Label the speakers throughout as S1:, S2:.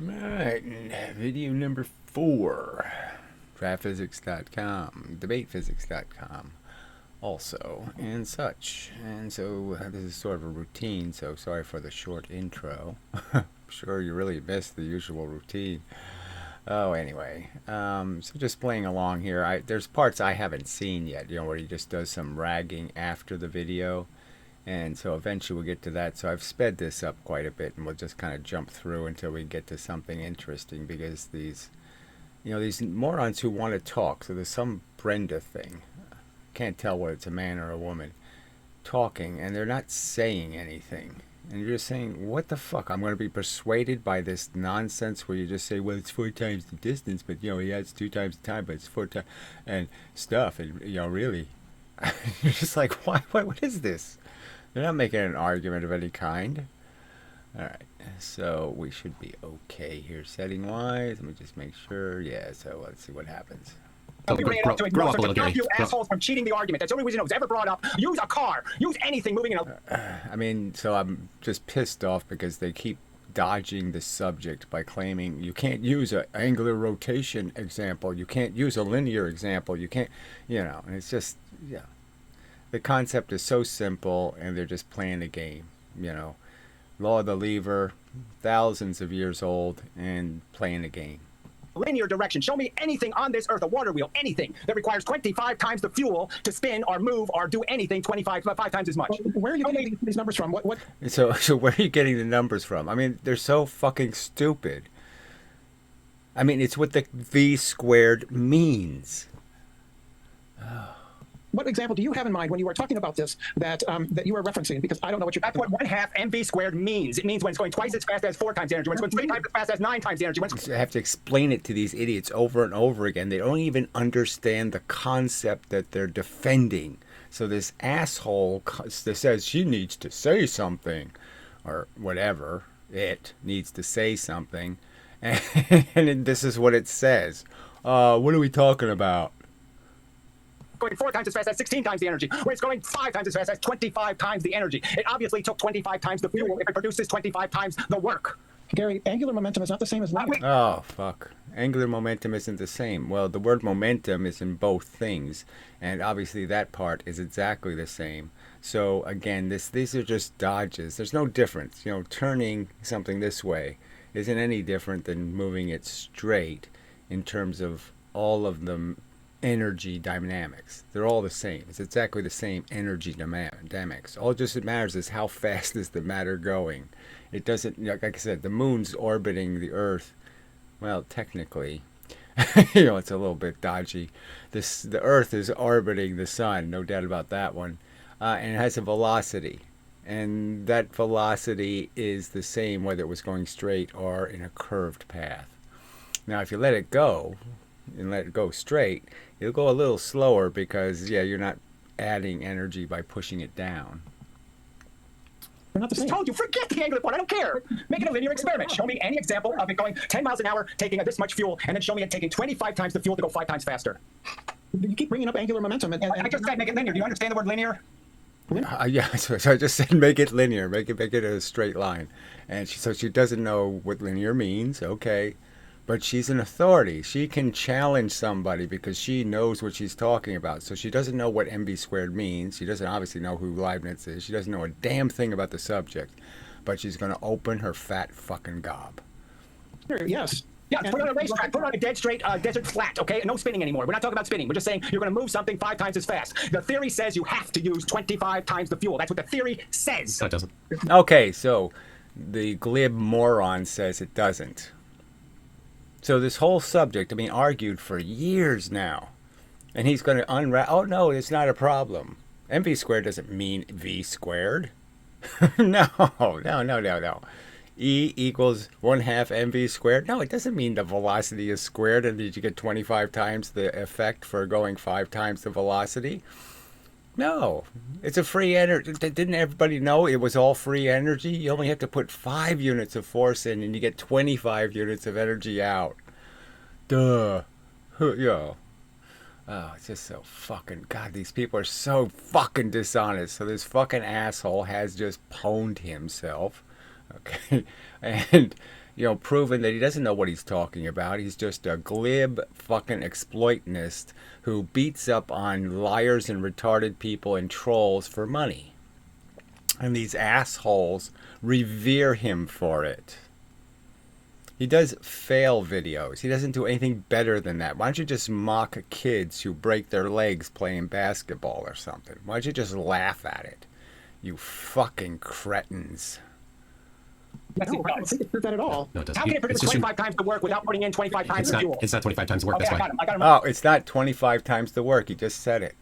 S1: Alright, video number 4. DraftPhysics.com, debatephysics.com also, and such. And so this is sort of a routine, so sorry for the short intro. I'm sure you really missed the usual routine. Oh, anyway, so just playing along here. There's parts I haven't seen yet, where he just does some ragging after the video. And so eventually we'll get to that. So I've sped this up quite a bit, and we'll just kind of jump through until we get to something interesting, because these morons who want to talk. So there's some Brenda thing. Can't tell whether it's a man or a woman talking, and they're not saying anything. And you're just saying, what the fuck? I'm going to be persuaded by this nonsense where you just say, well, it's 4 times the distance, but, he adds 2 times the time, but it's 4 times, and stuff. And, really. You're just like, what is this? They're not making an argument of any kind. Alright, so we should be okay here setting-wise. Let me just make sure. Yeah, so let's see what happens.
S2: We ran up to it. So to stop you assholes from cheating the argument. That's the only reason it was ever brought up. Use a car. Use anything moving in a...
S1: so I'm just pissed off because they keep dodging the subject by claiming you can't use an angular rotation example. You can't use a linear example. You can't, and it's just, the concept is so simple, and they're just playing a game. Law of the lever, thousands of years old, and playing a game.
S2: Linear direction. Show me anything on this earth, a water wheel, anything that requires 25 times the fuel to spin or move or do anything 5 times as much.
S3: Where are you getting these numbers from? What?
S1: So where are you getting the numbers from? I mean, they're so fucking stupid. I mean, it's what the v squared means.
S3: What example do you have in mind when you are talking about this that you are referencing? Because I don't know what you're...
S2: That's what 1/2 mv squared means. It means when it's going twice as fast as 4 times the energy, when it's going 3 times as fast as 9 times the energy.
S1: I have to explain it to these idiots over and over again. They don't even understand the concept that they're defending. So this asshole that says she needs to say something, or whatever, it needs to say something, and this is what it says. What are we talking about?
S2: Going 4 times as fast as 16 times the energy, when it's going 5 times as fast as 25 times the energy. It obviously took 25 times the fuel if it produces 25 times the work.
S3: Gary, angular momentum is not the same as linear.
S1: Oh, fuck. Angular momentum isn't the same. Well, the word momentum is in both things, and obviously that part is exactly the same. So, again, these are just dodges. There's no difference. Turning something this way isn't any different than moving it straight in terms of all of the energy dynamics. They're all the same. It's exactly the same energy dynamics. All just matters is how fast is the matter going. It doesn't, like I said, the moon's orbiting the Earth. Well, technically, it's a little bit dodgy. The Earth is orbiting the sun, no doubt about that one, and it has a velocity. And that velocity is the same whether it was going straight or in a curved path. Now, if you let it go, and let it go straight, it'll go a little slower because, you're not adding energy by pushing it down.
S3: They're not the
S2: I
S3: same.
S2: told you, forget the angular part. I don't care. Make it a linear experiment. Show me any example of it going 10 miles an hour, taking this much fuel, and then show me it taking 25 times the fuel to go 5 times faster.
S3: You keep bringing up angular momentum. And
S2: I just said make it linear. Do you understand the word linear?
S1: So I just said make it linear, make it a straight line. And she doesn't know what linear means, okay. But she's an authority. She can challenge somebody because she knows what she's talking about. So she doesn't know what mv squared means. She doesn't obviously know who Leibniz is. She doesn't know a damn thing about the subject. But she's going to open her fat fucking gob.
S3: yes.
S2: Yeah, put it on a racetrack. Put it on a dead straight desert flat, okay? No spinning anymore. We're not talking about spinning. We're just saying you're going to move something 5 times as fast. The theory says you have to use 25 times the fuel. That's what the theory says.
S4: No, it doesn't.
S1: Okay, so the glib moron says it doesn't. So this whole subject, argued for years now. And he's going to oh, no, it's not a problem. MV squared doesn't mean V squared. No. E equals 1/2 mv squared. No, it doesn't mean the velocity is squared and that you get 25 times the effect for going 5 times the velocity. No, it's a free energy. Didn't everybody know it was all free energy? You only have to put 5 units of force in and you get 25 units of energy out. Duh. Oh, it's just so fucking... God, these people are so fucking dishonest. So this fucking asshole has just pwned himself. Okay. And, proven that he doesn't know what he's talking about. He's just a glib fucking exploitanist who beats up on liars and retarded people and trolls for money. And these assholes revere him for it. He does fail videos. He doesn't do anything better than that. Why don't you just mock kids who break their legs playing basketball or something? Why don't you just laugh at it? You fucking cretins.
S2: Yes,
S3: No,
S2: it
S3: I don't
S2: does.
S3: think it did that at all.
S4: No, it doesn't.
S2: How can it produce
S4: It's just
S2: 25 times the work without putting in 25 times
S4: it's
S2: the
S4: not.
S2: fuel?
S4: It's not 25 times the work.
S2: Okay,
S4: That's
S2: I
S4: why.
S2: got him. I got him.
S1: Oh, it's not 25 times the work. He just said it.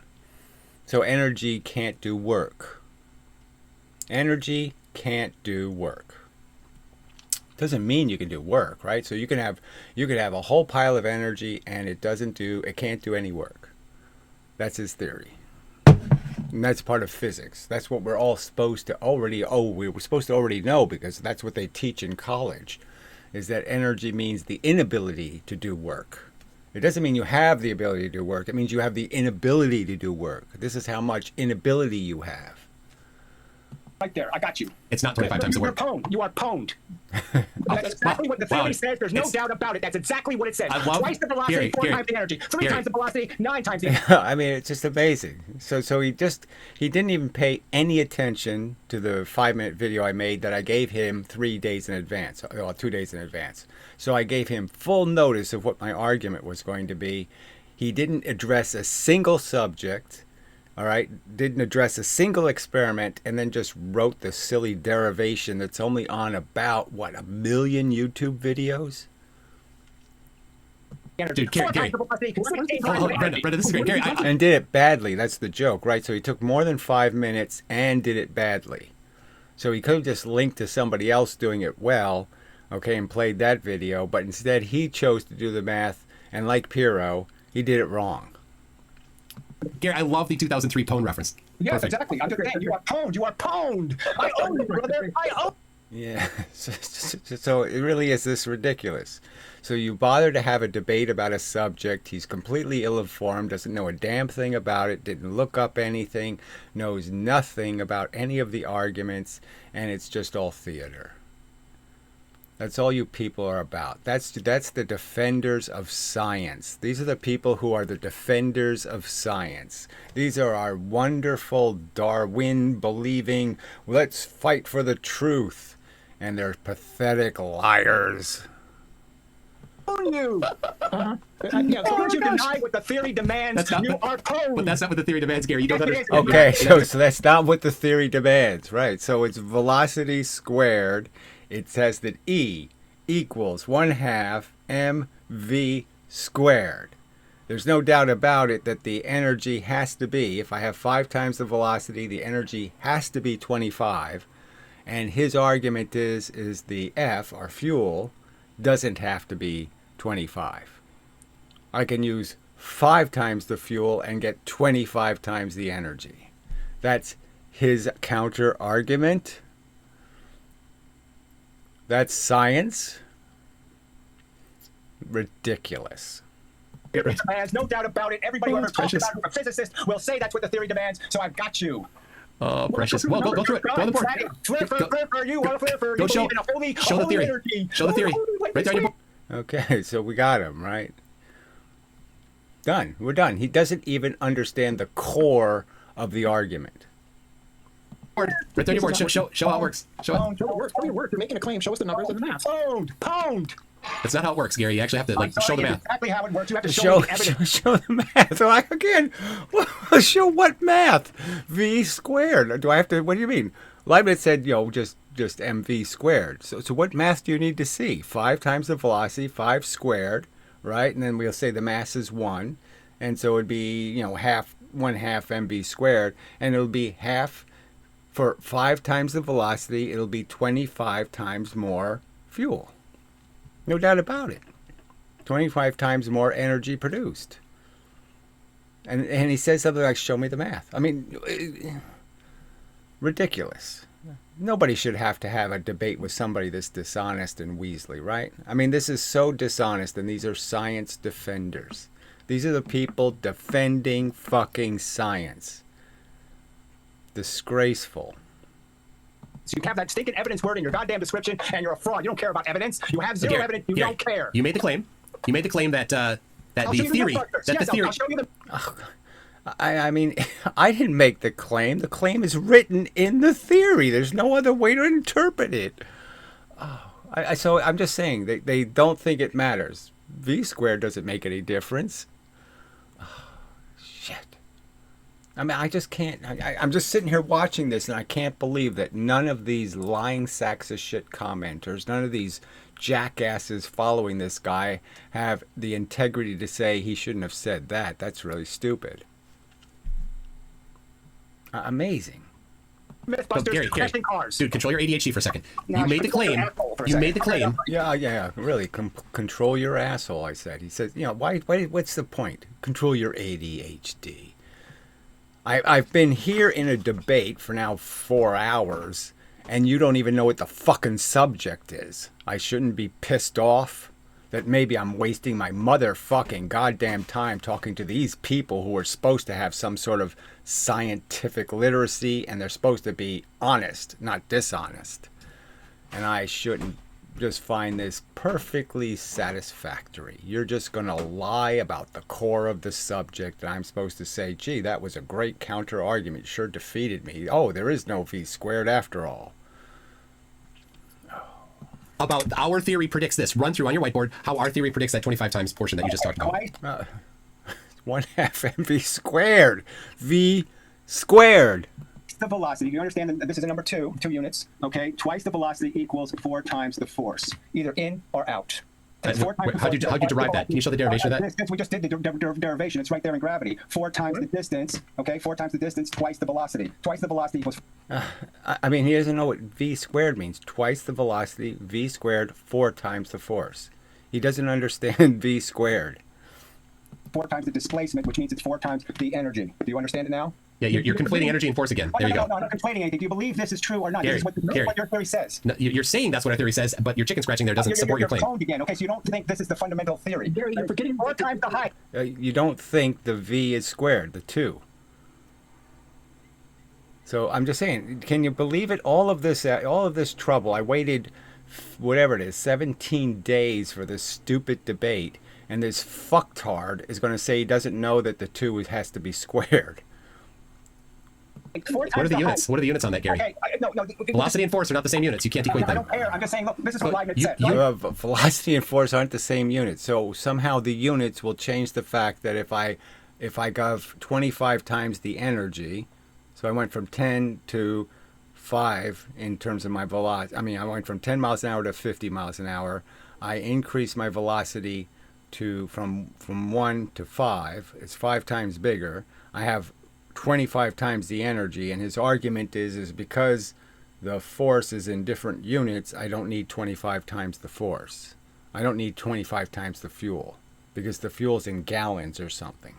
S1: So energy can't do work. Energy can't do work. Doesn't mean you can do work, right? So you could have a whole pile of energy and it can't do any work. That's his theory. And that's part of physics. That's what we're all supposed to already we're supposed to already know, because that's what they teach in college, is that energy means the inability to do work. It doesn't mean you have the ability to do work. It means you have the inability to do work. This is how much inability you have.
S2: Right there. I got you.
S4: It's not 25 times the
S2: You're
S4: work.
S2: pwned. You are pwned. That's exactly what the theory says. There's no doubt about it. That's exactly what it says.
S4: I love-
S2: Twice the velocity,
S4: Gary,
S2: 4
S4: Gary,
S2: times the energy. 3
S4: Gary.
S2: times the velocity, 9 times the energy.
S1: I mean, it's just amazing. So he didn't even pay any attention to the 5-minute video I made that I gave him 3 days in advance, or 2 days in advance. So I gave him full notice of what my argument was going to be. He didn't address a single subject, all right? Didn't address a single experiment, and then just wrote the silly derivation that's only on about, 1 million YouTube videos?
S2: Energy.
S4: Dude, Gary,
S2: 4
S4: Gary.
S2: times the velocity, 16 times
S4: Hold
S2: the
S4: on,
S2: energy.
S4: Brenda, this is great. Gary,
S1: And did it badly. That's the joke, right? So he took more than 5 minutes and did it badly. So he could have just linked to somebody else doing it well, okay, and played that video, but instead he chose to do the math, and like Piro, he did it wrong.
S4: Gary, I love the 2003 Pone reference.
S2: Yes,
S4: Perfect.
S2: exactly. I'm just saying, you are pwned. You are pwned. I own you, brother. I own.
S1: Yeah, so it really is this ridiculous. So you bother to have a debate about a subject, he's completely ill-informed, doesn't know a damn thing about it, didn't look up anything, knows nothing about any of the arguments, and it's just all theater. That's all you people are about. That's the defenders of science. These are the people who are the defenders of science. These are our wonderful Darwin-believing, let's fight for the truth. And they're pathetic liars.
S2: Own you.
S3: Yeah,
S2: As
S3: so
S2: long as you
S3: guys-
S2: deny what the theory demands,
S4: That's not-
S2: you are pwned.
S4: But that's not what the theory demands, Gary. You don't
S2: Yes, it
S4: understand.
S2: is.
S1: Okay, so that's not what the theory demands, right? So it's velocity squared. It says that E equals 1/2 mv squared. There's no doubt about it that the energy has to be, if I have 5 times the velocity, the energy has to be 25. And his argument is the F, our fuel, doesn't have to be 25. I can use 5 times the fuel and get 25 times the energy. That's his counter argument. That's science. Ridiculous.
S2: Demands, no doubt about it. Everybody who ever talks
S4: Precious.
S2: about it, a physicist, will say that's what the theory demands. So I've got you.
S4: Oh, precious. Well, go through it. Go on the board.
S2: Flipper, you are a flipper.
S4: Go
S2: You
S4: show-
S2: believe in a holy,
S4: show the
S2: holy
S4: theory.
S2: energy.
S4: Show the theory.
S2: Holy,
S4: Right there on your board.
S1: Okay, so we got him, right? Done. We're done. He doesn't even understand the core of the argument.
S4: Right there on your board. Show how it works. Show it.
S3: Show it works. Show your work. You're making a claim. Show us the numbers and the math.
S2: Pwned.
S4: That's not how it works, Gary. You actually have to
S2: I'm
S4: show
S2: telling
S4: the
S2: you
S4: math.
S2: exactly how it works. You have to show me the evidence.
S1: Show the math. So again, show what math? V squared. Do I have to? What do you mean? Leibniz said, just mv squared. So what math do you need to see? 5 times the velocity, 5 squared, right? And then we'll say the mass is 1, and so it'd be 1/2 mv squared, and it'll be half for 5 times the velocity. It'll be 25 times more fuel. No doubt about it. 25 times more energy produced. And he says something like, show me the math. I mean, ridiculous. Nobody should have to have a debate with somebody this dishonest and Weasley, right? I mean, this is so dishonest, and these are science defenders. These are the people defending fucking science. Disgraceful.
S2: You have that stinking evidence word in your goddamn description, and you're a fraud. You don't care about evidence. You have zero
S4: Gary,
S2: evidence. You
S4: Gary,
S2: don't care.
S4: You made the claim. You made the claim that that
S2: I'll
S4: the
S2: show you
S4: theory
S2: Mythbusters.
S4: that
S2: Yes,
S4: the theory.
S2: I'll show you the.
S1: I mean, I didn't make the claim. The claim is written in the theory. There's no other way to interpret it. So I'm just saying they don't think it matters. V squared doesn't make any difference. Shit. I mean, I just can't. I'm just sitting here watching this, and I can't believe that none of these lying sacks of shit commenters, none of these jackasses following this guy have the integrity to say he shouldn't have said that. That's really stupid. Amazing.
S2: Mythbusters
S4: Gary,
S2: crashing cars.
S4: dude, control your ADHD for a second.
S2: No,
S4: You made the
S2: control your
S4: claim.
S2: asshole for a
S4: You
S2: second.
S4: made the claim.
S1: Yeah, really. Control your asshole, I said. He says, what's the point? Control your ADHD. I've been here in a debate for now 4 hours, and you don't even know what the fucking subject is. I shouldn't be pissed off that maybe I'm wasting my motherfucking goddamn time talking to these people who are supposed to have some sort of scientific literacy, and they're supposed to be honest, not dishonest. And I shouldn't just find this perfectly satisfactory. You're just going to lie about the core of the subject, and I'm supposed to say, gee, that was a great counter argument. Sure defeated me. Oh, there is no V squared after all.
S4: About our theory predicts this. Run through on your whiteboard how our theory predicts that 25 times portion that you just talked about.
S1: 1/2 mv squared. V squared.
S2: The velocity. You understand that this is a number 2 units. Okay, twice the velocity equals 4 times the force, either in or out. It's 4 times the
S4: How'd you
S2: force.
S4: derive that? Can you show the derivation of that?
S2: We just did the derivation. It's right there in gravity. 4 times the distance. Okay, 4 times the distance, twice the velocity. Twice the velocity equals.
S1: I mean, he doesn't know what V squared means. Twice the velocity, V squared, 4 times the force. He doesn't understand V squared.
S2: 4 times the displacement, which means it's 4 times the energy. Do you understand it now?
S4: Yeah, you're conflating energy and force again. There you go.
S2: No, I'm not conflating anything. Do you believe this is true or not?
S4: Gary,
S2: This is what your theory says.
S4: No, you're saying that's what our theory says, but your chicken scratching there doesn't support your claim.
S2: You're again. Okay, so you don't think this is the fundamental theory.
S3: Gary, you're forgetting
S2: 4 times the height.
S1: You don't think the V is squared, the 2. So I'm just saying, can you believe it? All of this trouble. I waited, whatever it is, 17 days for this stupid debate, and this fucktard is going to say he doesn't know that the 2 has to be squared.
S4: What are the units? What are the units on that, Gary?
S2: Okay, no.
S4: Velocity and force are not the same units. You can't equate
S2: I
S4: them.
S2: don't care. I'm just saying, look, this is what Leibniz said.
S1: Velocity and force aren't the same units, so somehow the units will change the fact that if I give 25 times the energy, so I went from 10 to 5 in terms of my velocity. I mean, I went from 10 miles an hour to 50 miles an hour. I increased my velocity from 1 to 5. It's 5 times bigger. I have 25 times the energy, and his argument is because the force is in different units, I don't need 25 times the force. I don't need 25 times the fuel because the fuel's in gallons or something.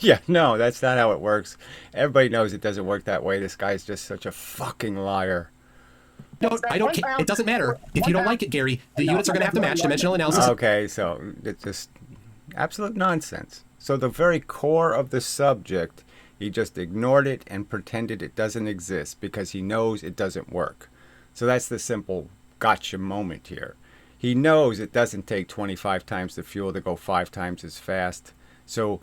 S1: Yeah, no, that's not how it works. Everybody knows it doesn't work that way. This guy's just such a fucking liar.
S4: No, I don't care. It doesn't matter. If you don't like it, Gary, the units are going to have to match dimensional analysis.
S1: Okay, so it's just absolute nonsense. So the very core of the subject, he just ignored it and pretended it doesn't exist because he knows it doesn't work. So that's the simple gotcha moment here. He knows it doesn't take 25 times the fuel to go 5 times as fast. So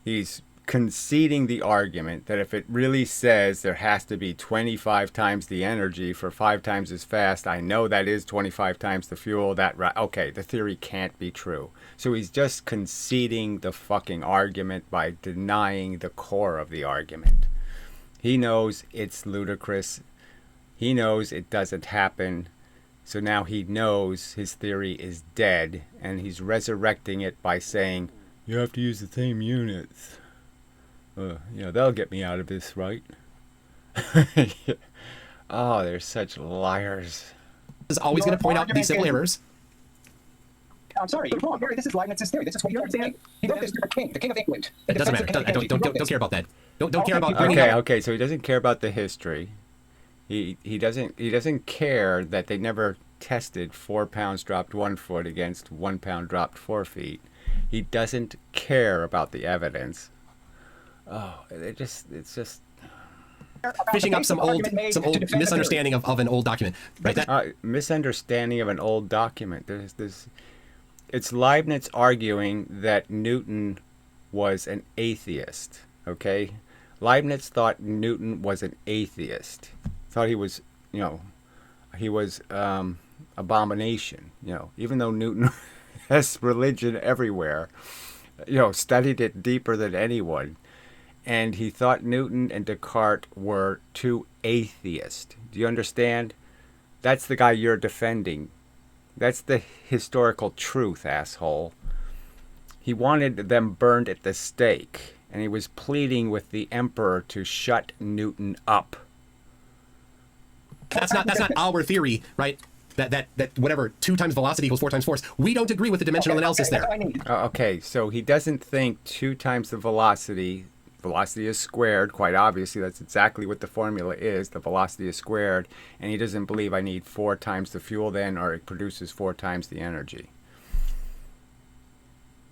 S1: he's conceding the argument that if it really says there has to be 25 times the energy for 5 times as fast, I know that is 25 times the fuel. Okay, the theory can't be true. So he's just conceding the fucking argument by denying the core of the argument. He knows it's ludicrous. He knows it doesn't happen. So now he knows his theory is dead, and he's resurrecting it by saying, you have to use the same units. They'll get me out of this, right? Oh, they're such liars.
S4: Is always going to point out these simple errors.
S2: I'm sorry, you're wrong, Gary. This is Leibniz's theory. This is what you understand. He wrote this to the king of England.
S4: It doesn't matter. Don't care about that. Don't care about.
S1: Okay. So he doesn't care about the history. He doesn't care that they never tested 4 pounds dropped 1 foot against 1 pound dropped 4 feet. He doesn't care about the evidence. Oh, it's just
S4: fishing up some old
S2: argument made to defend the
S4: misunderstanding of an old document, right? That,
S1: Misunderstanding of an old document. It's Leibniz arguing that Newton was an atheist. Okay, Leibniz thought Newton was an atheist. Thought he was, he was abomination. Even though Newton has religion everywhere, studied it deeper than anyone. And he thought Newton and Descartes were two atheists. Do you understand? That's the guy you're defending. That's the historical truth, asshole. He wanted them burned at the stake, and he was pleading with the emperor to shut Newton up.
S4: that's not our theory, right? That whatever 2 times velocity equals 4 times force. We don't agree with the dimensional analysis there.
S1: Okay, so he doesn't think 2 times the velocity is squared. Quite obviously, that's exactly what the formula is. The velocity is squared, and he doesn't believe I need 4 times the fuel then, or it produces 4 times the energy.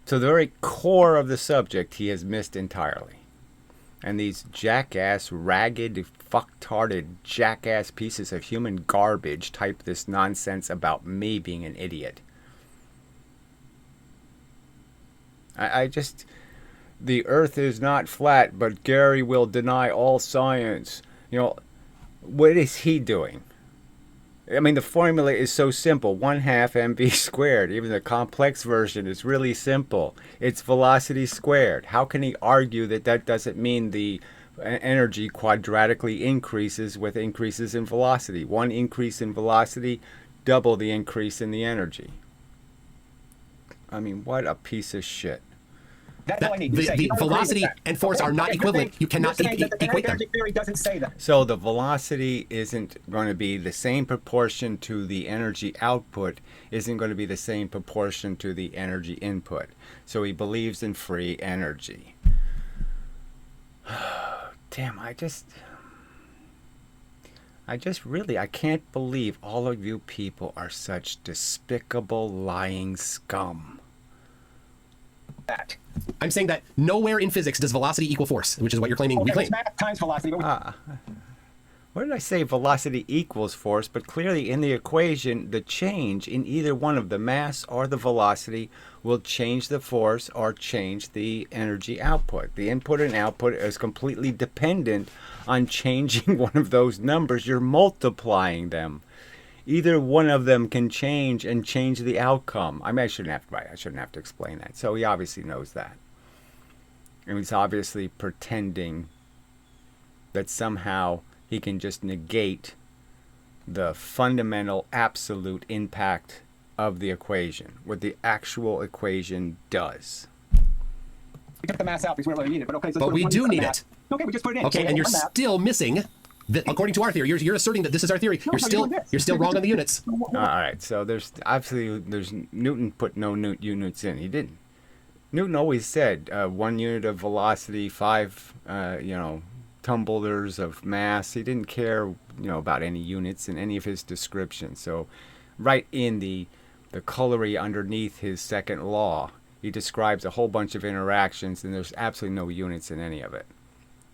S1: So the very core of the subject he has missed entirely. And these jackass, ragged, fucktarded, jackass pieces of human garbage type this nonsense about me being an idiot. I just... The earth is not flat, but Gary will deny all science. What is he doing? I mean, the formula is so simple. 1/2 mv squared. Even the complex version is really simple. It's velocity squared. How can he argue that that doesn't mean the energy quadratically increases with increases in velocity? 1 increase in velocity, double the increase in the energy. I mean, what a piece of shit.
S2: That's all I need.
S4: The velocity and force are not equivalent. You cannot equate them.
S2: The theory doesn't say that.
S1: So the velocity isn't going to be the same proportion to the energy output, isn't going to be the same proportion to the energy input. So he believes in free energy. Damn, I can't believe all of you people are such despicable, lying scum.
S2: That.
S4: I'm saying that nowhere in physics does velocity equal force, which is what you're claiming we claim.
S2: It's mass times velocity.
S1: What did I say? Velocity equals force, but clearly in the equation, the change in either one of the mass or the velocity will change the force or change the energy output. The input and output is completely dependent on changing one of those numbers. You're multiplying them. Either one of them can change and change the outcome. I mean, I shouldn't have to explain that. So he obviously knows that. And he's obviously pretending that somehow he can just negate the fundamental absolute impact of the equation, what the actual equation does.
S2: We took the mass out because we don't really need it, but okay. So
S4: but we do need it.
S2: Okay, we just put it in.
S4: Okay,
S2: so
S4: and you're still missing. According to our theory, you're asserting that this is our theory. You're still wrong on the units.
S1: All right, so there's Newton put no units in. He didn't. Newton always said 1 unit of velocity, 5 tumblers of mass. He didn't care about any units in any of his descriptions. So right in the colory underneath his second law, he describes a whole bunch of interactions, and there's absolutely no units in any of it.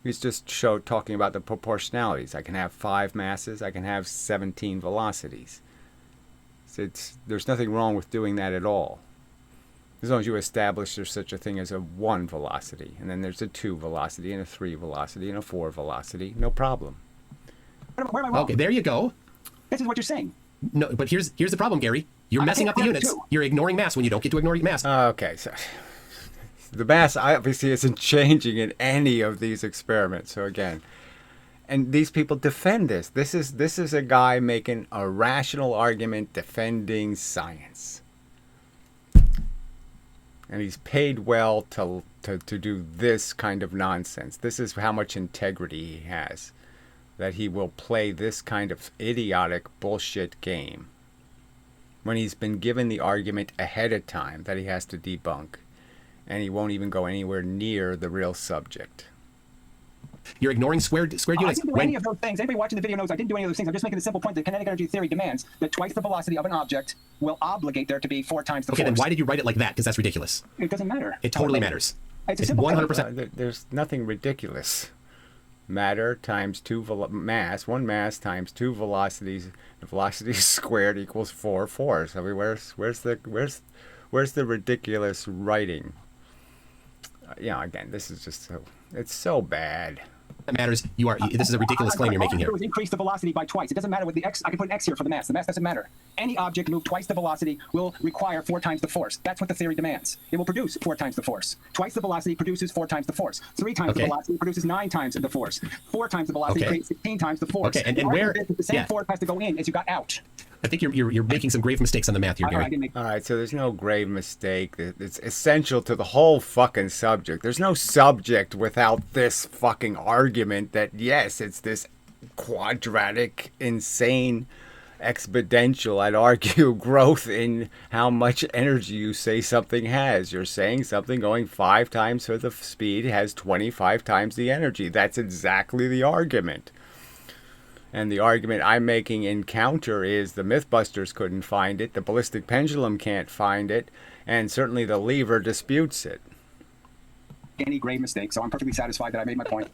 S1: He's just talking about the proportionalities. I can have 5 masses. I can have 17 velocities. So there's nothing wrong with doing that at all. As long as you establish there's such a thing as a 1 velocity, and then there's a 2 velocity, and a 3 velocity, and a 4 velocity, no problem.
S2: Where am I wrong?
S4: Okay, there you go.
S2: This is what you're saying.
S4: No, but here's the problem, Gary. You're messing up the units. You're ignoring mass when you don't get to ignore mass.
S1: Okay, so the mass obviously isn't changing in any of these experiments. So again, and these people defend this. This is a guy making a rational argument defending science. And he's paid well to do this kind of nonsense. This is how much integrity he has, that he will play this kind of idiotic bullshit game when he's been given the argument ahead of time that he has to debunk, and he won't even go anywhere near the real subject.
S4: You're ignoring squared units.
S2: I didn't do any of those things. Anybody watching the video knows I didn't do any of those things. I'm just making the simple point that kinetic energy theory demands that twice the velocity of an object will obligate there to be 4 times the force.
S4: Okay, then why did you write it like that? Because that's ridiculous.
S2: It doesn't matter.
S4: It totally matters.
S2: It's a simple
S4: 100%.
S1: There's nothing ridiculous. matter times mass, one mass times two velocities. The velocity squared equals 4 force. I mean, where's the ridiculous writing? Again, this is just it's so bad.
S4: That matters. This is a ridiculous claim you're making here.
S2: It was increase the velocity by twice. It doesn't matter with the x. I can put an x here for the mass. The mass doesn't matter. Any object moved twice the velocity will require 4 times the force. That's what the theory demands. It will produce 4 times the force. Twice the velocity produces 4 times the force. 3 times the velocity produces 9 times the force. 4 times the velocity creates 16 times the force.
S4: Okay, and where
S2: the same force has to go in as you got out.
S4: I think you're making some grave mistakes on the math here, Gary.
S1: All right, so there's no grave mistake. It's essential to the whole fucking subject. There's no subject without this fucking argument that, yes, it's this quadratic, insane, exponential, I'd argue, growth in how much energy you say something has. You're saying something going 5 times for the speed has 25 times the energy. That's exactly the argument. And the argument I'm making in counter is the Mythbusters couldn't find it, the ballistic pendulum can't find it, and certainly the lever disputes it.
S2: Any grave mistake, so I'm perfectly satisfied that I made my point.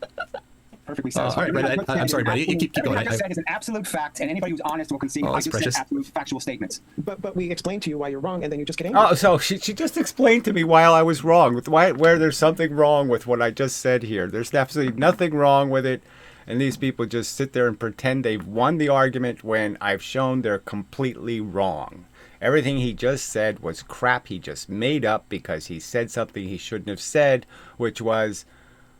S2: Perfectly satisfied.
S4: All right, Brett, I'm sorry, Brett. You keep going.
S2: What I just said is an absolute fact, and anybody who's honest will concede. I just said absolute factual statements.
S3: But we explained to you why you're wrong, and then you just get angry.
S1: Oh, so she just explained to me why I was wrong, where there's something wrong with what I just said here. There's absolutely nothing wrong with it. And these people just sit there and pretend they've won the argument when I've shown they're completely wrong. Everything he just said was crap he just made up because he said something he shouldn't have said, which was,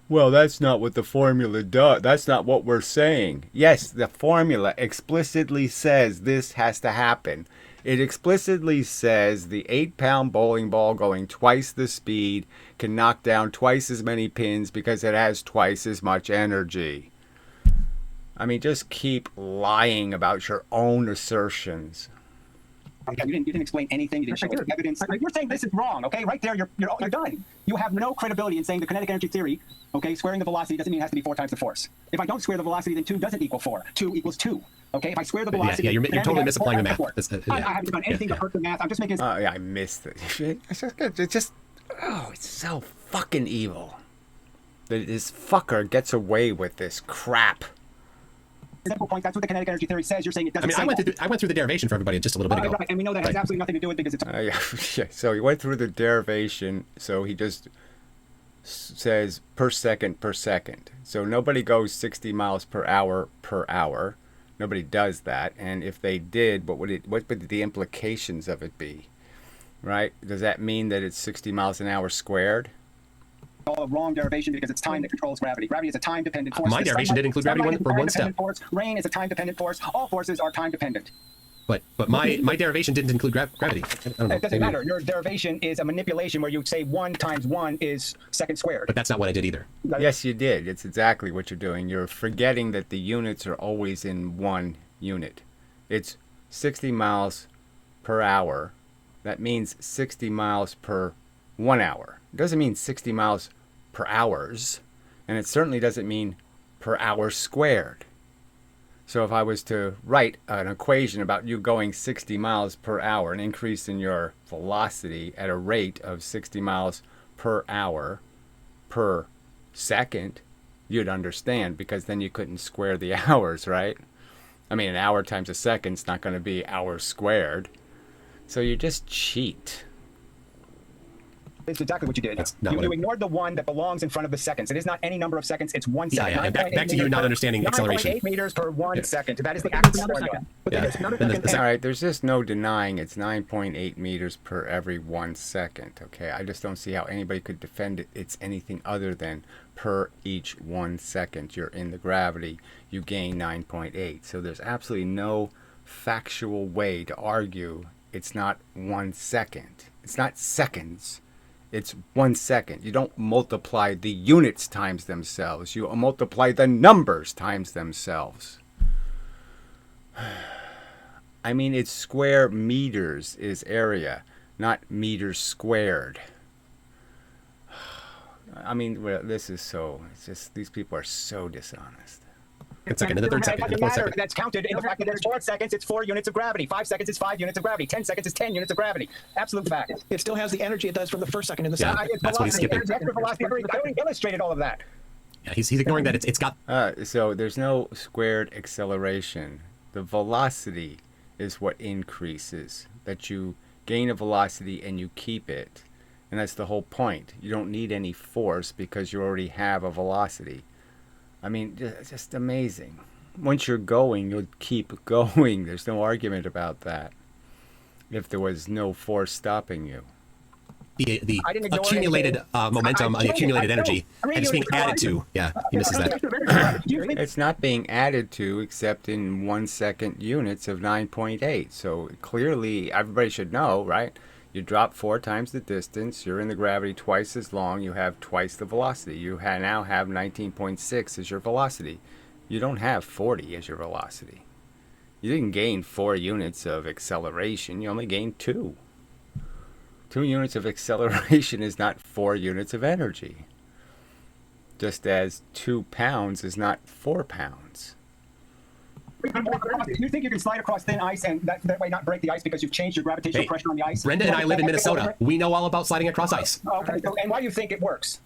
S1: well, that's not what the formula does. That's not what we're saying. Yes, the formula explicitly says this has to happen. It explicitly says the 8-pound bowling ball going twice the speed can knock down twice as many pins because it has twice as much energy. I mean, just keep lying about your own assertions.
S2: Okay, you didn't explain anything. You didn't show any evidence. You're saying this is wrong, okay? Right there, you're done. You have no credibility in saying the kinetic energy theory, okay, squaring the velocity doesn't mean it has to be 4 times the force. If I don't square the velocity, then 2 doesn't equal 4. 2 equals 2. Okay, if I square the velocity...
S4: Yeah, you're totally misapplying the math.
S2: I haven't done anything to hurt the math. I'm just making...
S1: I missed it. It's just... Oh, it's so fucking evil. That this fucker gets away with this crap.
S2: Simple point. That's what the kinetic energy theory says. You're saying it doesn't.
S4: I went through the derivation for everybody just a little bit ago.
S2: Right, and we know that has absolutely nothing to do with it because it's.
S1: Yeah. So he went through the derivation. So he just says per second. So nobody goes 60 miles per hour. Nobody does that. And if they did, what would the implications of it be? Right? Does that mean that it's 60 miles an hour squared?
S2: All wrong derivation because it's time that controls gravity. Gravity is a time-dependent force.
S4: My derivation did include gravity for one step.
S2: Rain is a time-dependent force. All forces are time-dependent.
S4: But my derivation didn't include gravity. I don't know.
S2: It doesn't matter. Your derivation is a manipulation where you say 1 times 1 is second squared.
S4: But that's not what I did either.
S1: Yes, you did. It's exactly what you're doing. You're forgetting that the units are always in one unit. It's 60 miles per hour. That means 60 miles per 1 hour. It doesn't mean 60 miles per hours, and it certainly doesn't mean per hour squared. So if I was to write an equation about you going 60 miles per hour, an increase in your velocity at a rate of 60 miles per hour per second, you'd understand, because then you couldn't square the hours, right? I mean, an hour times a second's not going to be hours squared. So you just cheat.
S2: It's exactly what you did. You ignored the 1 that belongs in front of the seconds. It is not any number of seconds. It's 1 second.
S4: Yeah. Back to you not understanding acceleration.
S2: 9.8 meters per 1 second. That is the actual second.
S1: All right, there's just no denying it's 9.8 meters per every 1 second. Okay, I just don't see how anybody could defend it's anything other than per each 1 second you're in the gravity, you gain 9.8. So there's absolutely no factual way to argue it's not 1 second. It's not seconds. It's 1 second. You don't multiply the units times themselves. You multiply the numbers times themselves. I mean, it's square meters is area, not meters squared. I mean, well, this is so, it's just, these people are so dishonest.
S4: The third second, the fourth second.
S2: That's counted in the fact that there's 4 seconds, it's 4 units of gravity. 5 seconds is 5 units of gravity. 10 seconds is 10 units of gravity. Absolute fact.
S3: It still has the energy it does from the first second in the second.
S4: That's what he's skipping.
S2: I already illustrated all of that.
S4: Yeah, he's ignoring that it's got.
S1: So there's no squared acceleration. The velocity is what increases. That you gain a velocity and you keep it. And that's the whole point. You don't need any force because you already have a velocity. I mean, just amazing. Once you're going, you'll keep going. There's no argument about that. If there was no force stopping you.
S4: The accumulated momentum, the accumulated energy, and it's being added to. Yeah, he misses that.
S1: It's not being added to except in 1 second units of 9.8. So clearly, everybody should know, right? You drop 4 times the distance, you're in the gravity twice as long, you have twice the velocity. You now have 19.6 as your velocity. You don't have 40 as your velocity. You didn't gain 4 units of acceleration, you only gained 2. 2 units of acceleration is not 4 units of energy. Just as 2 pounds is not 4 pounds.
S2: You think you can slide across thin ice and that way not break the ice because you've changed your gravitational pressure on the ice?
S4: Brenda and I live in Minnesota. We know all about sliding across ice.
S2: Okay, so, and why do you think it works?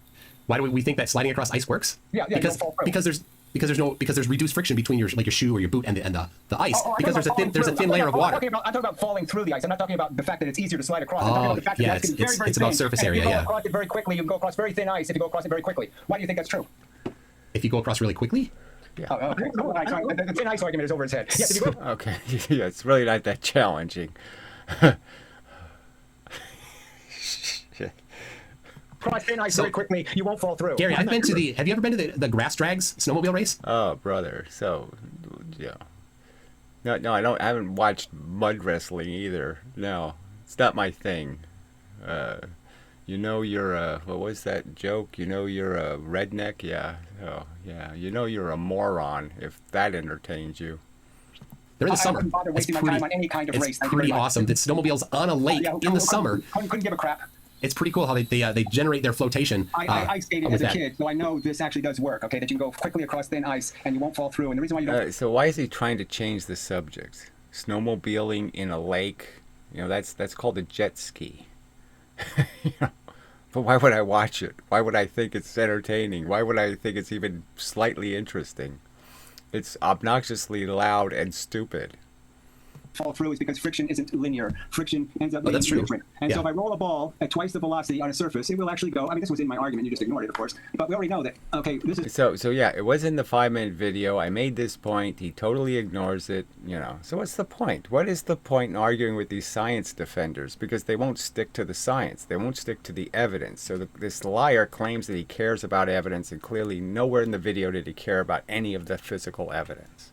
S4: Why do we think that sliding across ice works?
S2: Yeah,
S4: because there's reduced friction between your shoe or your boot and the ice because there's a thin layer of water.
S2: I'm talking about falling through the ice. I'm not talking about the fact that it's easier to slide across. I'm talking about the fact that it's very
S4: it's about surface area.
S2: If you go across it very quickly, you can go across very thin ice if you go across it very quickly. Why do you think that's true?
S4: If you go across really quickly?
S1: Yeah.
S2: Oh, okay. The thin ice argument is over his head. Yes, if you go.
S1: Okay. Yeah, it's really not that challenging.
S2: Cross thin ice very quickly, you won't fall through.
S4: Gary, have you ever been to the grass drags snowmobile race?
S1: Oh, brother. So, yeah. No, I haven't watched mud wrestling either. No, it's not my thing. You know you're a, what was that joke? You know you're a redneck? Yeah. Oh, yeah. You know you're a moron if that entertains you.
S4: They're in the summer.
S2: It's
S4: pretty awesome. The snowmobiles on a lake in the summer.
S2: Couldn't give a crap.
S4: It's pretty cool how they generate their flotation.
S2: I skated as a kid, so I know this actually does work. Okay, that you can go quickly across thin ice and you won't fall through. And the reason why you don't.
S1: So why is he trying to change the subject? Snowmobiling in a lake, that's called a jet ski. But why would I watch it? Why would I think it's entertaining? Why would I think it's even slightly interesting? It's obnoxiously loud and stupid.
S2: Fall through is because friction isn't linear. Friction ends up being different. And so if I roll a ball at twice the velocity on a surface, it will actually go. I mean, this was in my argument. You just ignored it, of course. But we already know that. Okay, this is.
S1: So yeah, it was in the 5-minute video. I made this point. He totally ignores it. So what's the point? What is the point in arguing with these science defenders? Because they won't stick to the science. They won't stick to the evidence. So this liar claims that he cares about evidence, and clearly nowhere in the video did he care about any of the physical evidence.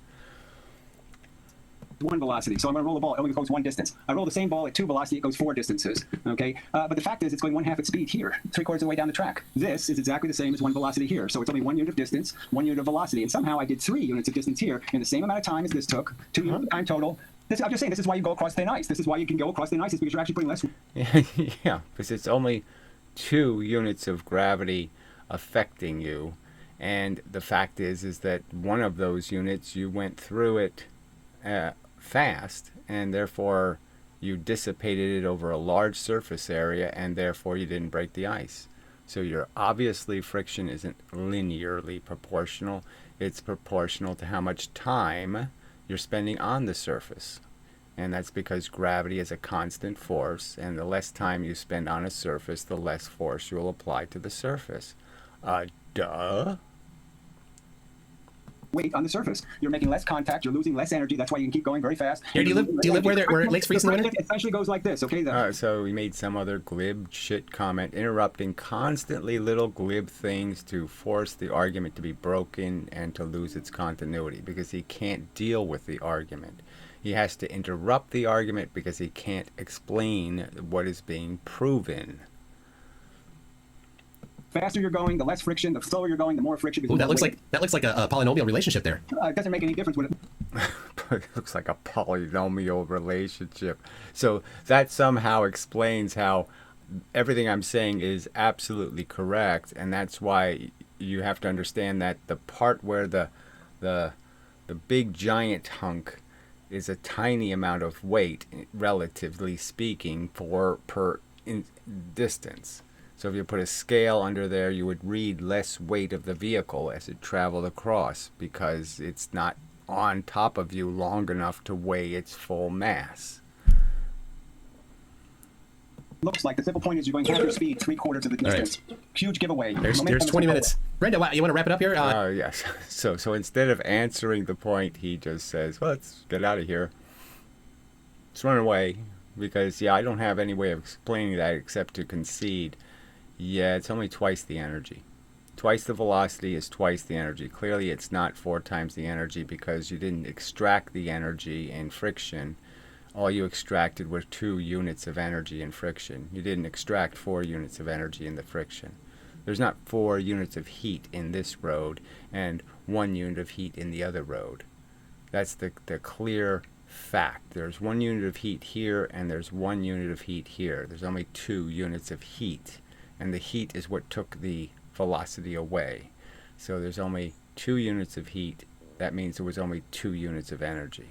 S2: One velocity. So I'm going to roll the ball. It only goes one distance. I roll the same ball at 2 velocity. It goes 4 distances. Okay. But the fact is, it's going 1/2 its speed here, 3/4 of the way down the track. This is exactly the same as 1 velocity here. So it's only 1 unit of distance, 1 unit of velocity. And somehow I did 3 units of distance here in the same amount of time as this took. 2 units of time total. I'm just saying, this is why you go across thin ice. This is why you can go across thin ice, is because you're actually putting less.
S1: Yeah, because it's only 2 units of gravity affecting you. And the fact is that one of those units, you went through it fast, and therefore you dissipated it over a large surface area, and therefore you didn't break the ice. So obviously friction isn't linearly proportional. It's proportional to how much time you're spending on the surface. And that's because gravity is a constant force, and the less time you spend on a surface, the less force you'll apply to the surface. Duh.
S2: Weight on the surface. You're making less contact. You're losing less energy. That's why you can keep going very fast.
S4: Here, do you live where it lakes freeze in the winter?
S2: It essentially goes like this. Okay.
S1: So we made some other glib shit comment, interrupting constantly little glib things to force the argument to be broken and to lose its continuity, because he can't deal with the argument. He has to interrupt the argument because he can't explain what is being proven.
S2: Faster you're going, the less friction. The slower you're going, the more friction.
S4: Ooh, that looks like a polynomial relationship there.
S2: It doesn't make any difference when it.
S1: It looks like a polynomial relationship. So that somehow explains how everything I'm saying is absolutely correct, and that's why you have to understand that the part where the big giant hunk is a tiny amount of weight, relatively speaking, per distance. So if you put a scale under there, you would read less weight of the vehicle as it traveled across because it's not on top of you long enough to weigh its full mass.
S2: Looks like the simple point is you're going half your speed, 3/4 of the distance. Huge giveaway.
S4: There's
S2: Momentum is
S4: 20
S2: the
S4: minutes. Brenda, you want to wrap it up here?
S1: Oh, yes. So instead of answering the point, he just says, well, let's get out of here. Let's run away. Because, yeah, I don't have any way of explaining that except to concede. Yeah, it's only twice the energy. Twice the velocity is twice the energy. Clearly, it's not 4 times the energy because you didn't extract the energy in friction. All you extracted were 2 units of energy in friction. You didn't extract 4 units of energy in the friction. There's not 4 units of heat in this road and 1 unit of heat in the other road. That's the clear fact. There's 1 unit of heat here and there's 1 unit of heat here. There's only 2 units of heat. And the heat is what took the velocity away. So there's only 2 units of heat. That means there was only 2 units of energy.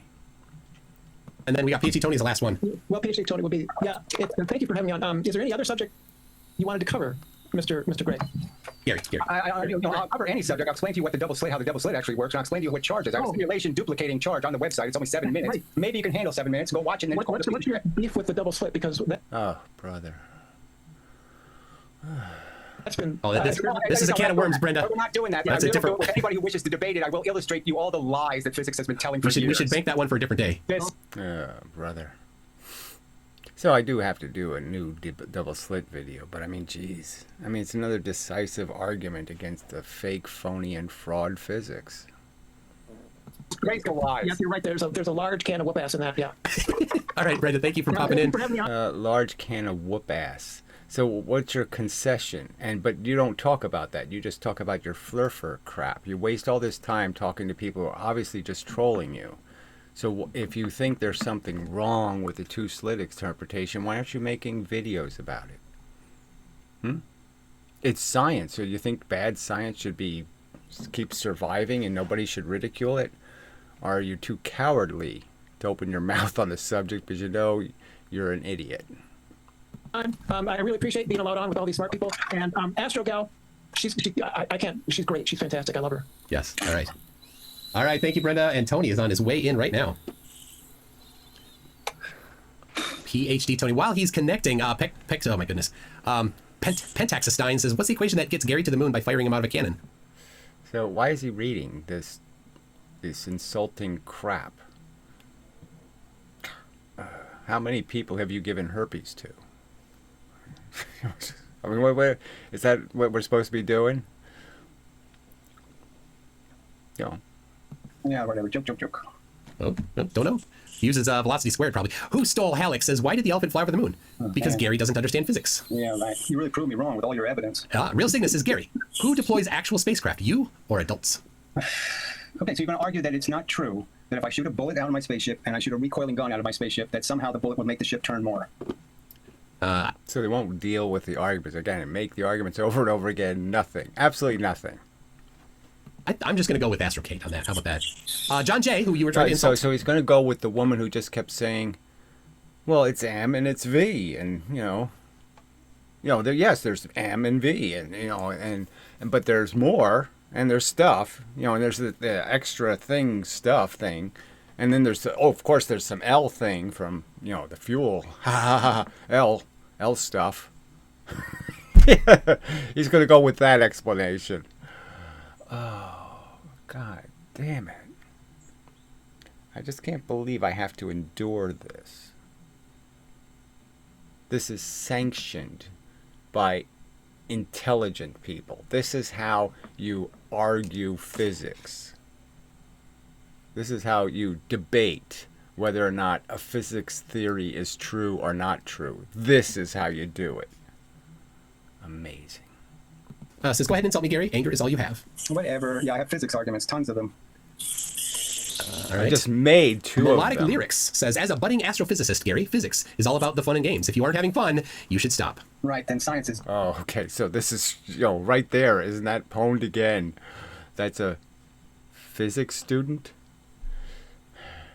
S4: And then we got PhD Tony as the last one.
S3: Well, PhD Tony would be, yeah. And thank you for having me on. Is there any other subject you wanted to cover, Mr. Gray?
S4: Gary.
S2: I'll cover any subject. I'll explain to you what the double slit, how the double slit actually works, and I'll explain to you what charge is. I have a simulation duplicating charge on the website. It's only 7 minutes.
S3: Right.
S2: Maybe you can handle 7 minutes. Go watch it and then
S3: What's your beef with the double slit? Because
S1: Oh, brother.
S3: that's been.
S4: Oh, this is a can of worms, Brenda.
S2: We're not doing that.
S4: That's a different.
S2: With anybody who wishes to debate it, I will illustrate you all the lies that physics has been telling for
S4: We
S2: years.
S4: should bank that one for a different day.
S2: This,
S1: Brother. So I do have to do a new double slit video, but I mean, geez. I mean, it's another decisive argument against the fake, phony, and fraud physics.
S2: Great the lies.
S3: Yes, you're right. There's a large can of whoop ass in that. Yeah.
S4: All right, Brenda, thank you for popping in.
S3: For having me on.
S1: Large can of whoop ass. So what's your concession? But you don't talk about that. You just talk about your flurfer crap. You waste all this time talking to people who are obviously just trolling you. So if you think there's something wrong with the two-slit interpretation, why aren't you making videos about it? It's science. So you think bad science should keep surviving and nobody should ridicule it? Or are you too cowardly to open your mouth on the subject because you know you're an idiot?
S3: I really appreciate being allowed on with all these smart people. And Astro Gal, she's great. She's fantastic. I love her.
S4: Yes. All right. All right. Thank you, Brenda. And Tony is on his way in right now. PhD Tony. While he's connecting, oh my goodness. Pentaxistine says, what's the equation that gets Gary to the moon by firing him out of a cannon?
S1: So why is he reading this insulting crap? How many people have you given herpes to? I mean, what is that what we're supposed to be doing? No.
S2: Yeah, whatever. Joke.
S4: Oh, don't know. Uses velocity squared, probably. Who stole Halleck says, why did the elephant fly over the moon? Because Gary doesn't understand physics.
S2: Yeah, right. You really proved me wrong with all your evidence.
S4: Real Cygnus says, Gary, who deploys actual spacecraft, you or adults?
S2: Okay, so you're going to argue that it's not true that if I shoot a bullet out of my spaceship and I shoot a recoiling gun out of my spaceship, that somehow the bullet would make the ship turn more.
S1: So they won't deal with the arguments again and make the arguments over and over again. Nothing. Absolutely nothing.
S4: I'm just going to go with Astrocade on that. How about that? John Jay, who you were trying to insult.
S1: So he's going to go with the woman who just kept saying, well, it's M and it's V. And, yes, there's M and V. And but there's more. And there's stuff. And there's the extra stuff thing. And then there's, of course, there's some L thing from, the fuel. L stuff. He's going to go with that explanation. Oh, God damn it. I just can't believe I have to endure this. This is sanctioned by intelligent people. This is how you argue physics. This is how you debate whether or not a physics theory is true or not true. This is how you do it. Amazing.
S4: Says, go ahead and insult me, Gary. Anger is all you have.
S2: Whatever. Yeah, I have physics arguments, tons of them.
S4: All right.
S1: I just made 2
S4: Melodic
S1: of them.
S4: Lyrics says, as a budding astrophysicist, Gary, physics is all about the fun and games. If you aren't having fun, you should stop.
S2: Right, then science is...
S1: Oh, okay. So this is, right there. Isn't that pwned again? That's a physics student?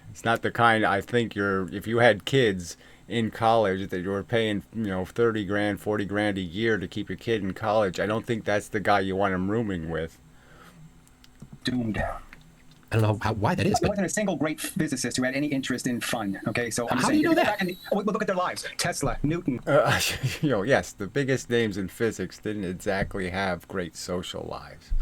S1: It's not the kind I think if you had kids in college, that you were paying, 30 grand, 40 grand a year to keep your kid in college, I don't think that's the guy you want him rooming with.
S2: Doomed.
S4: I don't know why that is,
S2: There
S4: but
S2: wasn't a single great physicist who had any interest in fun. Okay, so I'm just
S4: How do
S2: saying,
S4: you know
S2: if go
S4: that?
S2: back and- well, look at their lives. Tesla, Newton.
S1: Yes, the biggest names in physics didn't exactly have great social lives.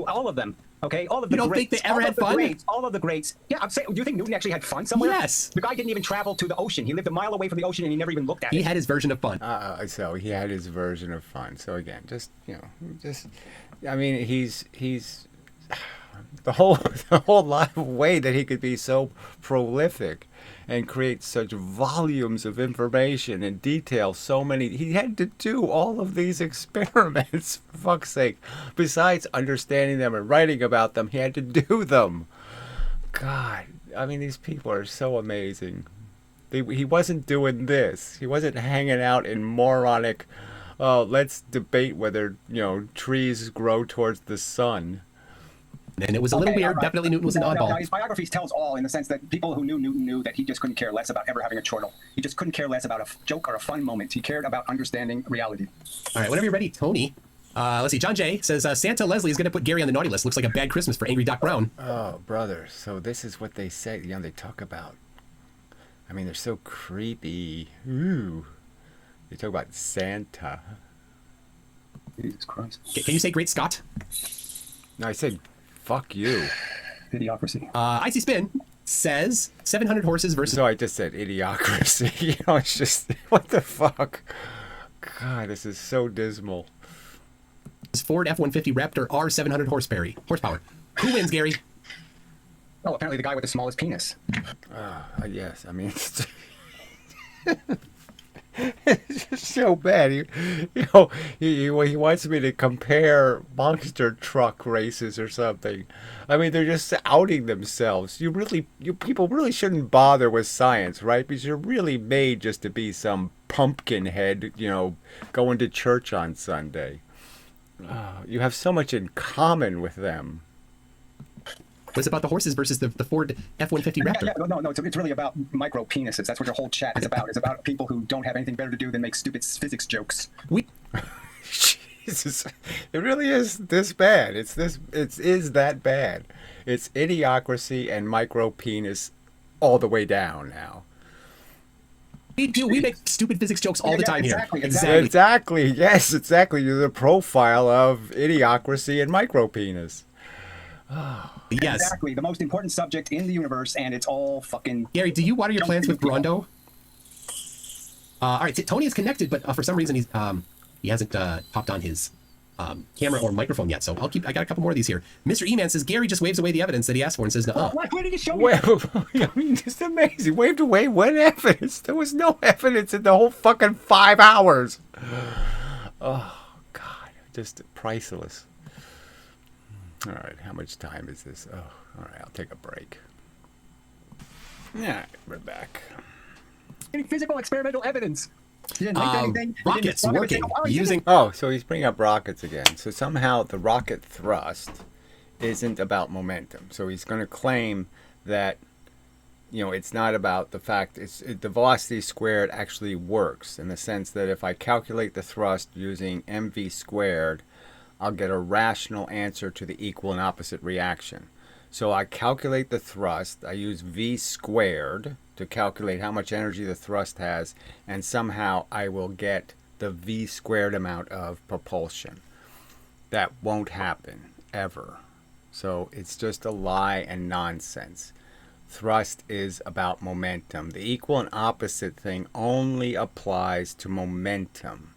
S2: All of them. Okay, all of the
S4: You don't think
S2: greats,
S4: they ever
S2: all
S4: had
S2: of the
S4: fun?
S2: Greats, all of the greats. Yeah, I'm saying. Do you think Newton actually had fun somewhere?
S4: Yes.
S2: The guy didn't even travel to the ocean. He lived a mile away from the ocean and he never even looked at
S4: he
S2: it.
S4: had his version of fun.
S1: So he had his version of fun. So again, I mean, he's the whole way that he could be so prolific and create such volumes of information and detail so many. He had to do all of these experiments, for fuck's sake. Besides understanding them and writing about them, he had to do them. God, I mean, these people are so amazing. He wasn't doing this. He wasn't hanging out in moronic, let's debate whether, trees grow towards the sun.
S4: And it was a little
S2: Okay,
S4: weird.
S2: all right.
S4: Definitely Newton was an
S2: No,
S4: oddball.
S2: his biographies tells all in the sense that people who knew Newton knew that he just couldn't care less about ever having a chortle. He just couldn't care less about a joke or a fun moment. He cared about understanding reality.
S4: All right, whenever you're ready, Tony. Let's see. John Jay says Santa Leslie is going to put Gary on the naughty list. Looks like a bad Christmas for angry Doc Brown.
S1: Oh, brother. So this is what they say. They talk about. I mean, they're so creepy. Ooh. They talk about Santa.
S2: Jesus Christ.
S4: Can you say Great Scott?
S1: No, I said, fuck you.
S2: Idiocracy.
S4: Icy Spin says 700 horses versus.
S1: So I just said idiocracy. It's just, what the fuck? God, this is so dismal.
S4: Ford F-150 Raptor R 700 horsepower. Who wins, Gary?
S2: Oh, apparently the guy with the smallest penis.
S1: Yes, I mean, it's just so bad. He wants me to compare monster truck races or something. I mean, they're just outing themselves. You people really shouldn't bother with science, right? Because you're really made just to be some pumpkin head, going to church on Sunday. You have so much in common with them.
S4: What's about the horses versus the Ford F-150 Raptor?
S2: No, it's really about micro penises. That's what your whole chat is about. It's about people who don't have anything better to do than make stupid physics jokes.
S1: Jesus, it really is this bad. It is that bad. It's idiocracy and micro penis all the way down now.
S4: We make stupid physics jokes all the time
S2: exactly,
S4: here.
S1: Exactly. Yes, exactly. You're the profile of idiocracy and micro penis.
S4: Yes.
S2: Exactly. The most important subject in the universe, and it's all fucking...
S4: Gary, do you water your plants with Brondo? All right, Tony is connected, but for some reason he hasn't popped on his camera or microphone yet. So I got a couple more of these here. Mr. E-Man says Gary just waves away the evidence that he asked for and says no.
S2: Where did he show me?
S1: I mean, just amazing. Waved away. What evidence? There was no evidence in the whole fucking 5 hours. Oh, God. Just priceless. All right, how much time is this? Oh, all right, I'll take a break. Yeah, we're back.
S2: Any physical experimental evidence? He didn't make anything. He didn't
S4: Rockets
S2: describe
S4: working
S2: anything. Oh, he
S4: using.
S1: Oh, so he's bringing up rockets again. So somehow the rocket thrust isn't about momentum. So he's going to claim that, it's not about the fact the velocity squared actually works in the sense that if I calculate the thrust using mv squared, I'll get a rational answer to the equal and opposite reaction. So I calculate the thrust, I use v squared to calculate how much energy the thrust has, and somehow I will get the v squared amount of propulsion. That won't happen, ever. So it's just a lie and nonsense. Thrust is about momentum. The equal and opposite thing only applies to momentum.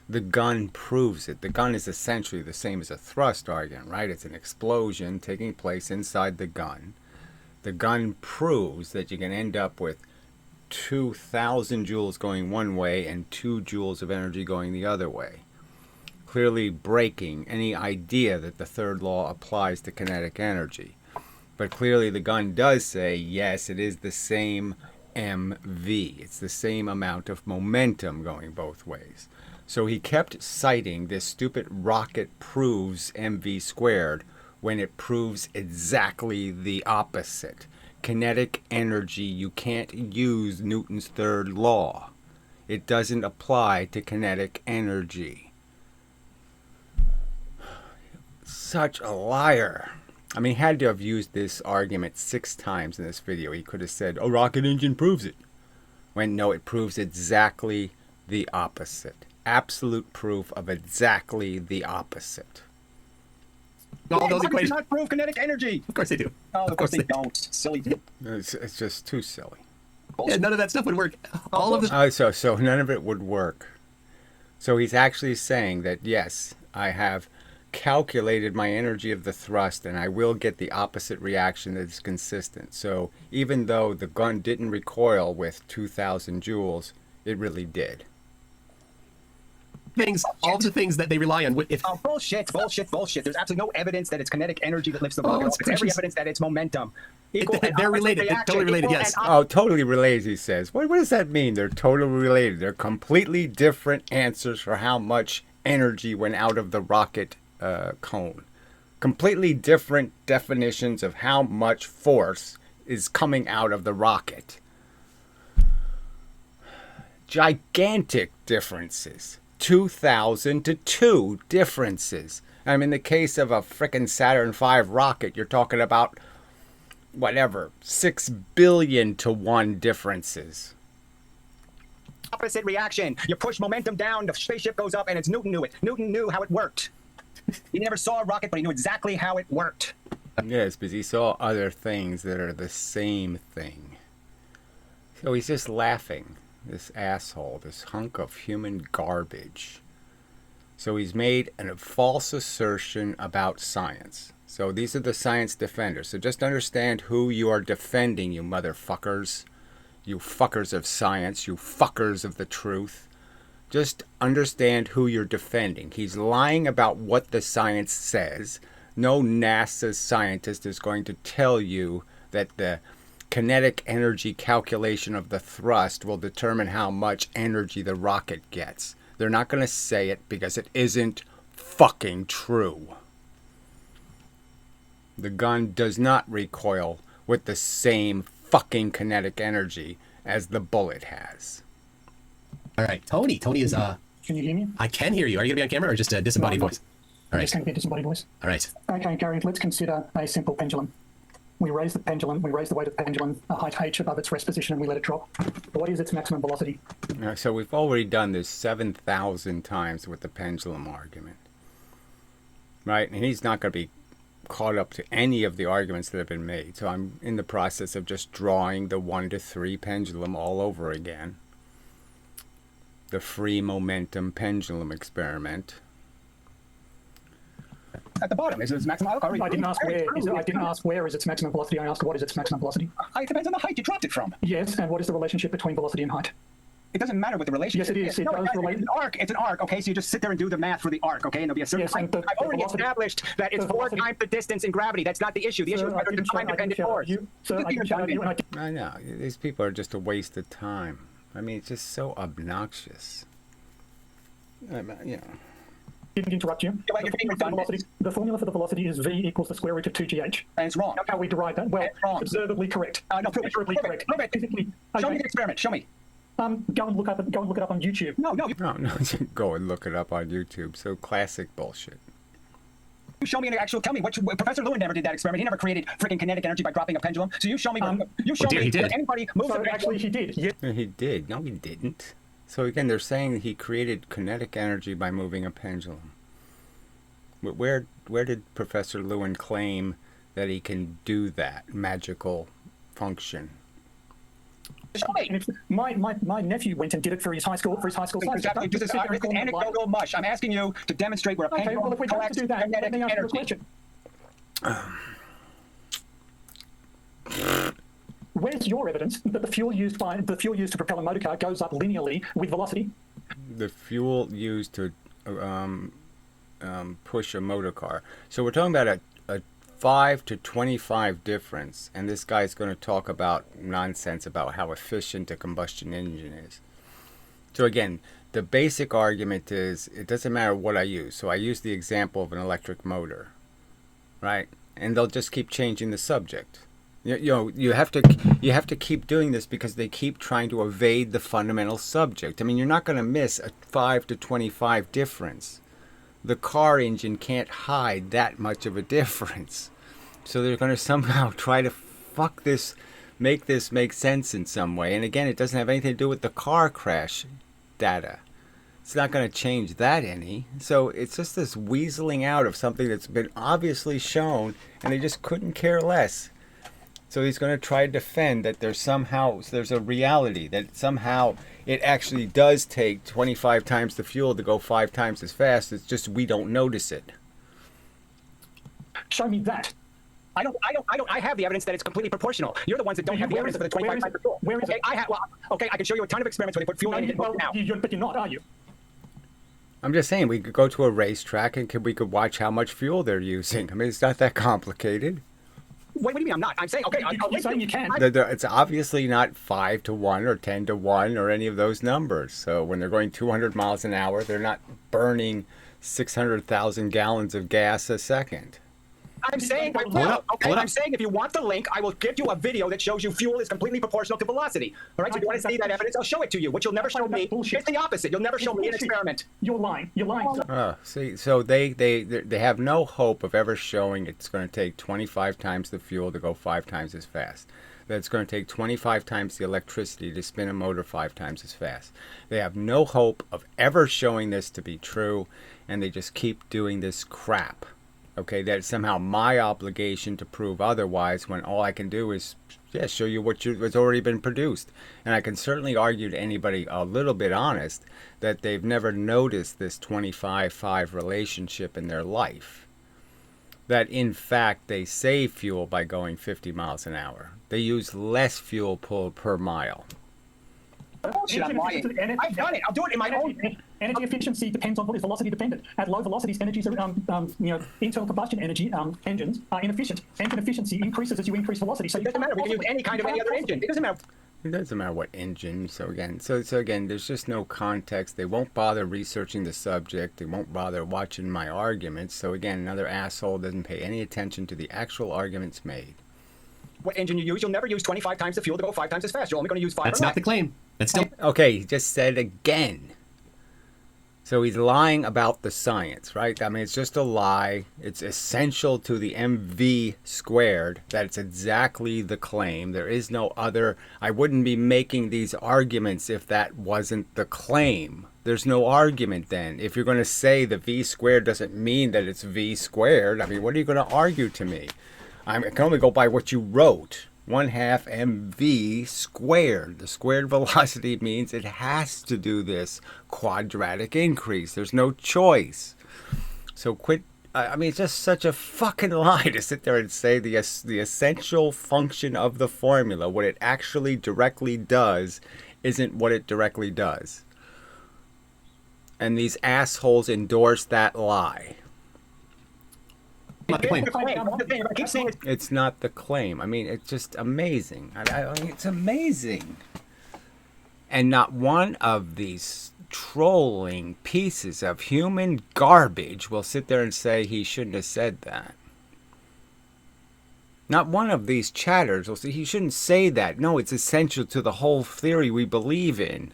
S1: The gun proves it. The gun is essentially the same as a thrust argument, right? It's an explosion taking place inside the gun. The gun proves that you can end up with 2,000 joules going one way and 2 joules of energy going the other way. Clearly breaking any idea that the third law applies to kinetic energy. But clearly the gun does say, yes, it is the same mv. It's the same amount of momentum going both ways. So he kept citing this stupid rocket proves mv squared when it proves exactly the opposite. kinetic energy, you can't use Newton's third law. It doesn't apply to kinetic energy. Such a liar. I mean, he had to have used this argument 6 times in this video. He could have said, a rocket engine proves it. When no, it proves exactly the opposite. Absolute proof of exactly the opposite.
S4: All those
S2: Rockets do
S4: equations.
S2: not prove kinetic energy.
S4: Of course they do.
S2: Oh, of course they don't. Silly.
S1: It's just too silly.
S4: Yeah, none of that stuff would work. All of the
S1: So none of it would work. So he's actually saying that, yes, I have calculated my energy of the thrust and I will get the opposite reaction that is consistent. So even though the gun didn't recoil with 2,000 joules, it really did.
S4: things, all of the things that they rely on. If
S2: Oh, bullshit. There's absolutely no evidence that it's kinetic energy that lifts the rocket.
S4: it's
S2: It's every
S4: precious.
S2: evidence that it's momentum.
S4: they're
S2: opposite
S4: related. They're totally related,
S2: equal
S4: yes.
S2: and
S1: Oh, totally related, he says. What does that mean? They're totally related. They're completely different answers for how much energy went out of the rocket cone. Completely different definitions of how much force is coming out of the rocket. Gigantic differences. 2,000 to 2 differences. I mean, in the case of a frickin' Saturn V rocket, you're talking about, whatever, 6 billion to 1 differences.
S2: opposite reaction. You push momentum down, the spaceship goes up, and it's Newton knew it. Newton knew how it worked. He never saw a rocket, but he knew exactly how it worked.
S1: Yes, because he saw other things that are the same thing. So he's just laughing, this asshole, this hunk of human garbage. So he's made a false assertion about science. So these are the science defenders. So just understand who you are defending, you motherfuckers. You fuckers of science, you fuckers of the truth. Just understand who you're defending. He's lying about what the science says. No NASA scientist is going to tell you that the kinetic energy calculation of the thrust will determine how much energy the rocket gets. They're not going to say it because it isn't fucking true. The gun does not recoil with the same fucking kinetic energy as the bullet has.
S4: All right, Tony. Tony is
S3: Can you hear me?
S4: I can hear you. Are you gonna be on camera or just a disembodied
S3: No,
S4: voice? All
S3: It's
S4: right.
S3: going to be a disembodied voice.
S4: All right.
S3: Okay, Gary, let's consider a simple pendulum. We raise the pendulum, we raise the weight of the pendulum a height h above its rest position and we let it drop. What is its maximum velocity?
S1: So we've already done this 7,000 times with the pendulum argument. Right? And he's not going to be caught up to any of the arguments that have been made. So I'm in the process of just drawing the 1 to 3 pendulum all over again. The free momentum pendulum experiment.
S2: At the bottom is its maximum.
S3: I didn't ask where is its maximum velocity. I asked what is its maximum velocity.
S2: It depends on the height you dropped it from.
S3: Yes, and what is the relationship between velocity and height?
S2: It doesn't matter what the relationship
S3: Yes, it is. It does relate.
S2: It's an arc. It's an arc. Okay, so you just sit there and do the math for the arc. Okay, and there'll be a certain
S3: Yes, and
S2: height.
S3: the
S2: I've already
S3: velocity-
S2: established that it's
S3: the
S2: 4
S3: velocity-
S2: times the distance in gravity. That's not the issue. The issue is whether the time-dependent force.
S3: Sir, I can shout at you and I
S1: I know. These people are just a waste of time. I mean, it's just so obnoxious. You know.
S3: didn't interrupt you.
S2: like you're being redundant.
S3: The formula for the velocity is v equals the square root of 2gh.
S2: And it's wrong.
S3: Know how we derive that? Well,
S2: It's wrong.
S3: observably correct.
S2: No, prove it. Prove
S3: Observably
S2: it.
S3: correct.
S2: Prove it.
S3: Physically.
S2: Show me
S3: Okay.
S2: the experiment. Show me.
S3: Go and look it up on YouTube.
S2: No, you
S1: No, go and look it up on YouTube. So classic bullshit.
S2: show me an actual. Tell me what Professor Lewin never did that experiment. He never created freaking kinetic energy by dropping a pendulum. So you show me. You show me
S4: he did.
S2: that anybody moves
S3: So
S2: a pendulum.
S3: actually, he did. Yeah.
S1: Yeah, he did. No, he didn't. So again, they're saying he created kinetic energy by moving a pendulum. But where did Professor Lewin claim that he can do that magical function?
S2: Show me.
S3: And my nephew went and did it for his high school science.
S2: Exactly. This is anecdotal mush. I'm asking you to demonstrate where a
S3: Okay,
S2: pendulum
S3: well, if we don't have
S2: collects
S3: to do that, let
S2: kinetic
S3: me ask you a
S2: energy.
S3: question. Where's your evidence that the fuel used to propel a motor car goes up linearly with velocity?
S1: The fuel used to push a motor car. So we're talking about a 5 to 25 difference, and this guy's going to talk about nonsense about how efficient a combustion engine is. So again, the basic argument is it doesn't matter what I use. So I use the example of an electric motor, right? And they'll just keep changing the subject. You have to keep doing this because they keep trying to evade the fundamental subject. I mean, you're not going to miss a 5 to 25 difference. The car engine can't hide that much of a difference. So they're going to somehow try to fuck this make sense in some way. And again, it doesn't have anything to do with the car crash data. It's not going to change that any. So it's just this weaseling out of something that's been obviously shown, and they just couldn't care less. So he's going to try to defend that there's a reality, that somehow it actually does take 25 times the fuel to go 5 times as fast. It's just we don't notice it.
S3: Show me that.
S2: I have the evidence that it's completely proportional. You're the ones that don't have the
S3: Where
S2: evidence
S3: is
S2: for the
S3: it?
S2: 25 times the fuel.
S3: Where is
S2: okay,
S3: it?
S2: I can show you a ton of experiments where they put fuel in it and
S3: Well,
S2: now.
S3: but you're not, are you?
S1: I'm just saying, we could go to a racetrack and we could watch how much fuel they're using. I mean, it's not that complicated.
S2: Wait, what do you mean I'm not? I'm saying, okay,
S3: You're saying you can.
S1: It's obviously not 5 to 1 or 10 to 1 or any of those numbers. So when they're going 200 miles an hour, they're not burning 600,000 gallons of gas a second.
S2: I'm saying,
S4: Hold up.
S2: I'm saying if you want the link, I will give you a video that shows you fuel is completely proportional to velocity. All right, so if you want to see that evidence, I'll show it to you. What you'll never show me is the opposite. You'll never show me an experiment.
S3: You're lying. You're lying. Sir.
S1: See, so they have no hope of ever showing it's going to take 25 times the fuel to go 5 times as fast. That it's going to take 25 times the electricity to spin a motor 5 times as fast. They have no hope of ever showing this to be true, and they just keep doing this crap. Okay, that it's somehow my obligation to prove otherwise when all I can do is show you what's already been produced. And I can certainly argue to anybody a little bit honest that they've never noticed this 25-5 relationship in their life. That in fact they save fuel by going 50 miles an hour. They use less fuel per mile.
S2: Bullshit, I'm lying. I've done it. I'll do it in my own.
S3: Energy efficiency depends on what is velocity dependent. At low velocities, energies are, internal combustion engines are inefficient. Engine efficiency increases as you increase velocity. So
S2: It doesn't matter. We can use any kind of any other engine. It doesn't matter.
S1: It doesn't matter what engine. So again, there's just no context. They won't bother researching the subject. They won't bother watching my arguments. So again, another asshole doesn't pay any attention to the actual arguments made.
S2: What engine you use, you'll never use 25 times the fuel to go 5 times as fast. You're only going to use 5.
S4: That's not the claim. That's still.
S1: Okay, he just said again. So he's lying about the science, right? I mean, it's just a lie. It's essential to the MV squared that it's exactly the claim. There is no other. I wouldn't be making these arguments if that wasn't the claim. There's no argument then. If you're going to say the V squared doesn't mean that it's V squared, I mean, what are you going to argue to me? I can only go by what you wrote. 1/2 mv squared. The squared velocity means it has to do this quadratic increase. There's no choice. So quit. I mean, it's just such a fucking lie to sit there and say the essential function of the formula, what it actually directly does, isn't what it directly does. And these assholes endorse that lie.
S4: Not the claim.
S2: I keep saying
S1: It's not the claim. I mean, it's just amazing. I mean, it's amazing. And not one of these trolling pieces of human garbage will sit there and say he shouldn't have said that. Not one of these chatters will say he shouldn't say that. No, it's essential to the whole theory we believe in.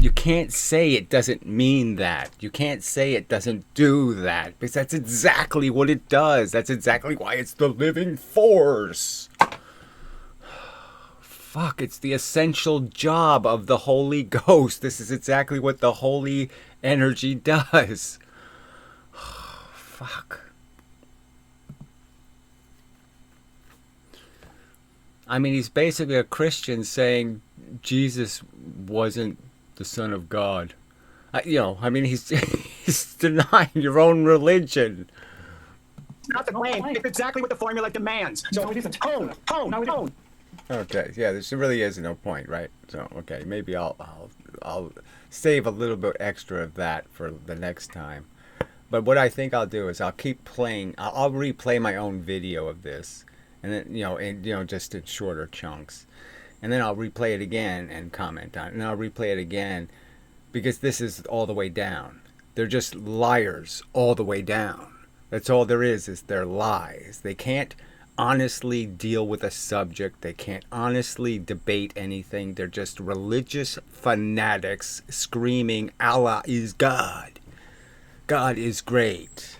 S1: You can't say it doesn't mean that. You can't say it doesn't do that. Because that's exactly what it does. That's exactly why it's the living force. Fuck, it's the essential job of the Holy Ghost. This is exactly what the holy energy does. Fuck. I mean, he's basically a Christian saying Jesus wasn't the Son of God. I mean, he's he's denying your own religion.
S2: it's not the claim. It's exactly what the formula demands. So
S3: No, it isn't.
S2: tone.
S3: No, it isn't.
S1: Okay, yeah, there really is no point, right? So, okay, maybe I'll save a little bit extra of that for the next time. But what I think I'll do is I'll keep playing. I'll replay my own video of this, and then just in shorter chunks. And then I'll replay it again and comment on it. And I'll replay it again because this is all the way down. They're just liars all the way down. That's all there is they're lies. They can't honestly deal with a subject. They can't honestly debate anything. They're just religious fanatics screaming, Allah is God. God is great.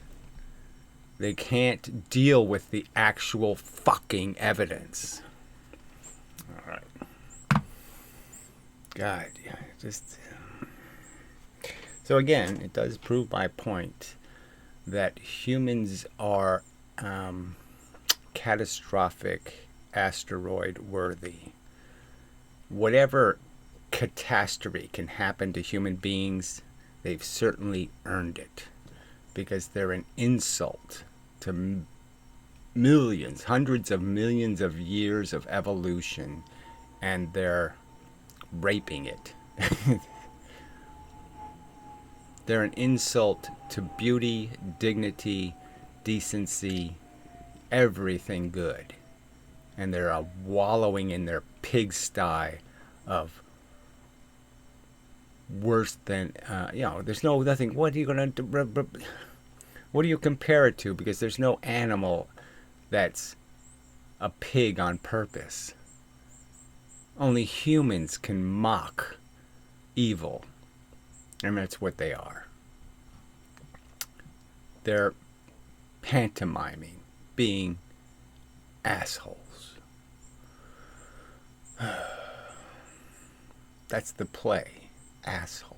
S1: They can't deal with the actual fucking evidence. All right. God, just... So again, it does prove my point that humans are catastrophic asteroid worthy. Whatever catastrophe can happen to human beings, they've certainly earned it, because they're an insult to millions, hundreds of millions of years of evolution, and they're raping it. They're an insult to beauty, dignity, decency, everything good. And they're wallowing in their pigsty of worse than, there's nothing. What are you going to do? What do you compare it to? Because there's no animal that's a pig on purpose. Only humans can mock evil. And that's what they are. They're pantomiming being assholes. That's the play. Asshole.